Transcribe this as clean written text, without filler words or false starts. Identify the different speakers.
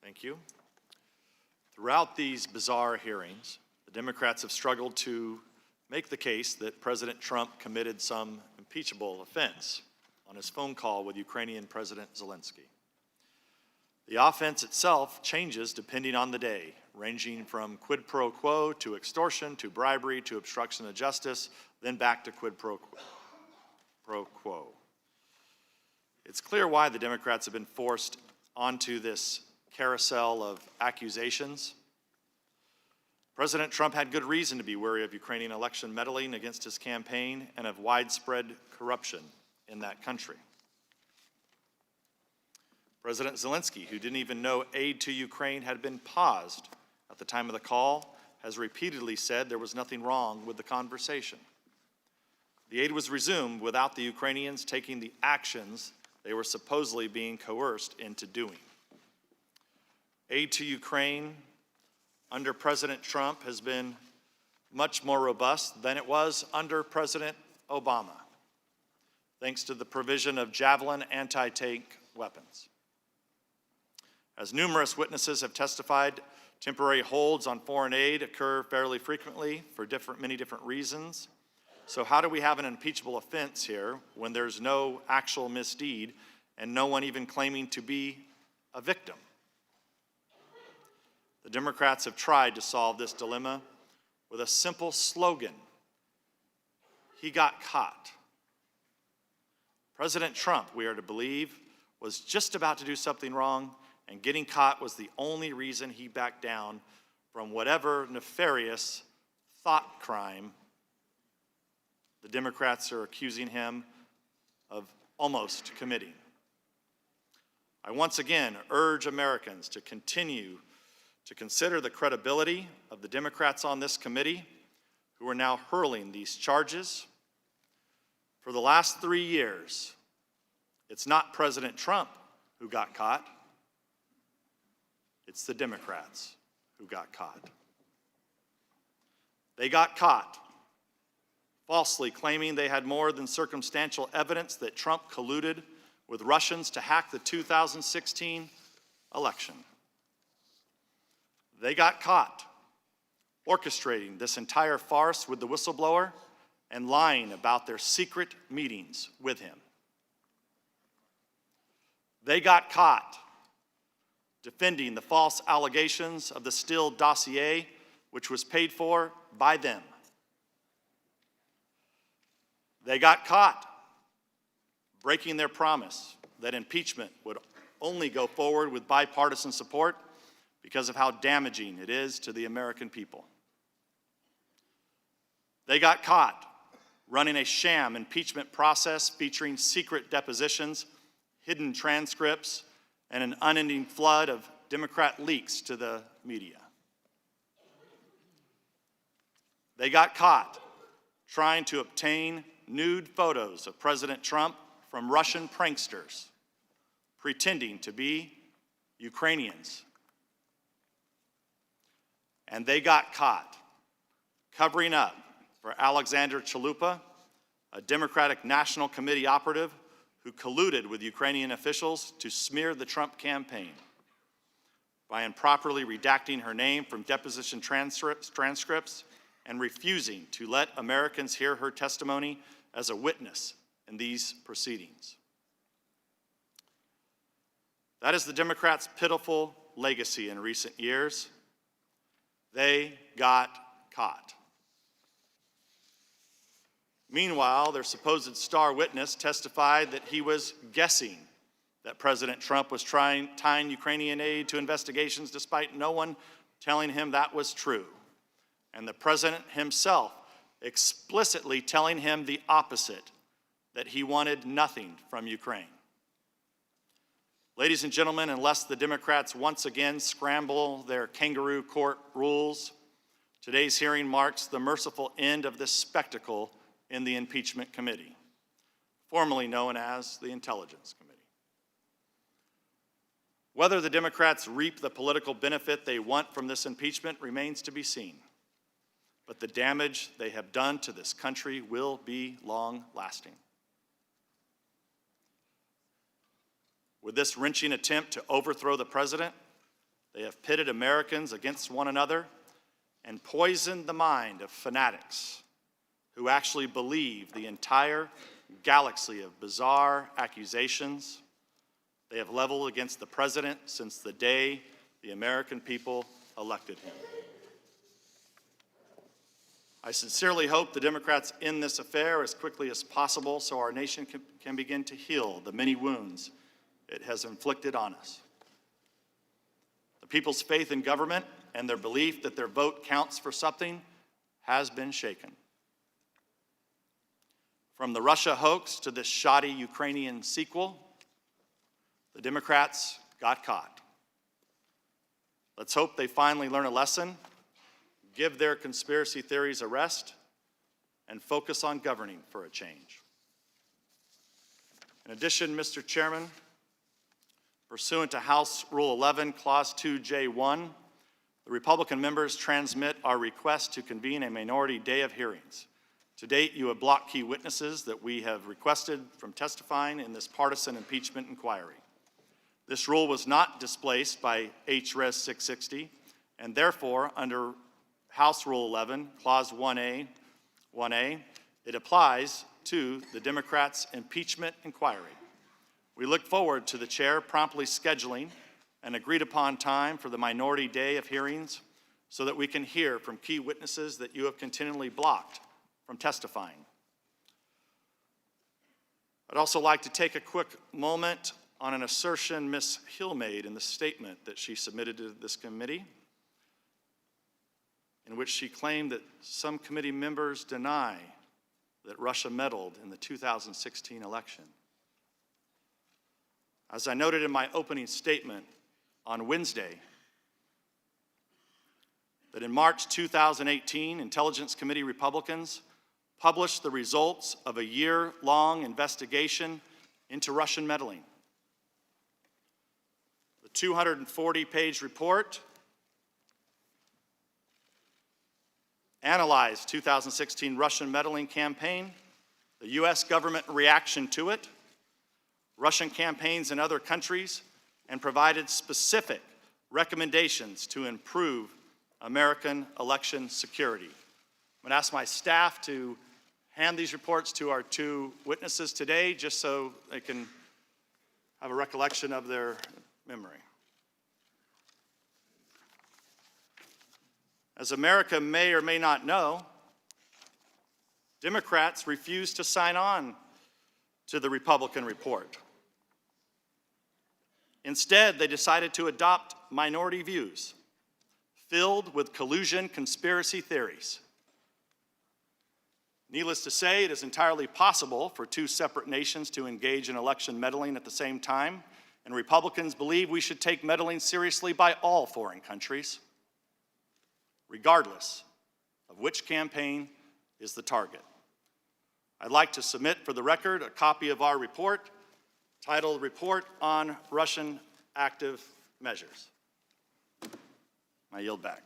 Speaker 1: Thank you. Throughout these bizarre hearings, the Democrats have struggled to make the case that President Trump committed some impeachable offense on his phone call with Ukrainian President Zelensky. The offense itself changes depending on the day, ranging from quid pro quo to extortion to bribery to obstruction of justice, then back to quid pro quo. It's clear why the Democrats have been forced onto this carousel of accusations. President Trump had good reason to be wary of Ukrainian election meddling against his campaign and of widespread corruption in that country. President Zelensky, who didn't even know aid to Ukraine had been paused at the time of the call, has repeatedly said there was nothing wrong with the conversation. The aid was resumed without the Ukrainians taking the actions they were supposedly being coerced into doing. Aid to Ukraine under President Trump has been much more robust than it was under President Obama, thanks to the provision of Javelin anti-tank weapons. As numerous witnesses have testified, temporary holds on foreign aid occur fairly frequently for many different reasons. So how do we have an impeachable offense here when there's no actual misdeed and no one even claiming to be a victim? The Democrats have tried to solve this dilemma with a simple slogan: he got caught. President Trump, we are to believe, was just about to do something wrong, and getting caught was the only reason he backed down from whatever nefarious thought crime the Democrats are accusing him of almost committing. I once again urge Americans to continue to consider the credibility of the Democrats on this committee who are now hurling these charges. For the last 3 years, it's not President Trump who got caught, it's the Democrats who got caught. They got caught falsely claiming they had more than circumstantial evidence that Trump colluded with Russians to hack the 2016 election. They got caught orchestrating this entire farce with the whistleblower and lying about their secret meetings with him. They got caught defending the false allegations of the Steele dossier, which was paid for by them. They got caught breaking their promise that impeachment would only go forward with bipartisan support because of how damaging it is to the American people. They got caught running a sham impeachment process featuring secret depositions, hidden transcripts, and an unending flood of Democrat leaks to the media. They got caught trying to obtain nude photos of President Trump from Russian pranksters, pretending to be Ukrainians. And they got caught covering up for Alexander Chalupa, a Democratic National Committee operative who colluded with Ukrainian officials to smear the Trump campaign by improperly redacting her name from deposition transcripts and refusing to let Americans hear her testimony as a witness in these proceedings. That is the Democrats' pitiful legacy in recent years. They got caught. Meanwhile, their supposed star witness testified that he was guessing that President Trump was tying Ukrainian aid to investigations despite no one telling him that was true, and the president himself explicitly telling him the opposite, that he wanted nothing from Ukraine. Ladies and gentlemen, unless the Democrats once again scramble their kangaroo court rules, today's hearing marks the merciful end of this spectacle in the Impeachment Committee, formerly known as the Intelligence Committee. Whether the Democrats reap the political benefit they want from this impeachment remains to be seen, but the damage they have done to this country will be long-lasting. With this wrenching attempt to overthrow the president, They have pitted Americans against one another and poisoned the mind of fanatics who actually believe the entire galaxy of bizarre accusations they have leveled against the president since the day the American people elected him. I sincerely hope the Democrats end this affair as quickly as possible so our nation can begin to heal the many wounds it has inflicted on us. The people's faith in government and their belief that their vote counts for something has been shaken. From the Russia hoax to this shoddy Ukrainian sequel, the Democrats got caught. Let's hope they finally learn a lesson, give their conspiracy theories a rest, and focus on governing for a change. In addition, Mr. Chairman, pursuant to House Rule 11, Clause 2J1, the Republican members transmit our request to convene a minority day of hearings. To date, you have blocked key witnesses that we have requested from testifying in this partisan impeachment inquiry. This rule was not displaced by H.Res. 660, and therefore, under House Rule 11, Clause 1A, it applies to the Democrats' impeachment inquiry. We look forward to the chair promptly scheduling an agreed-upon time for the minority day of hearings so that we can hear from key witnesses that you have continually blocked from testifying. I'd also like to take a quick moment on an assertion Ms. Hill made in the statement that she submitted to this committee, in which she claimed that some committee members deny that Russia meddled in the 2016 election. As I noted in my opening statement on Wednesday, that in March 2018, Intelligence Committee Republicans published the results of a year-long investigation into Russian meddling. The 240-page report analyzed 2016 Russian meddling campaign, the U.S. government reaction to it, Russian campaigns in other countries, and provided specific recommendations to improve American election security. I'm going to ask my staff to hand these reports to our two witnesses today, just so they can have a recollection of their memory. As America may or may not know, Democrats refused to sign on to the Republican report. Instead, they decided to adopt minority views filled with collusion conspiracy theories. Needless to say, it is entirely possible for two separate nations to engage in election meddling at the same time, and Republicans believe we should take meddling seriously by all foreign countries, regardless of which campaign is the target. I'd like to submit for the record a copy of our report titled Report on Russian Active Measures. I yield back.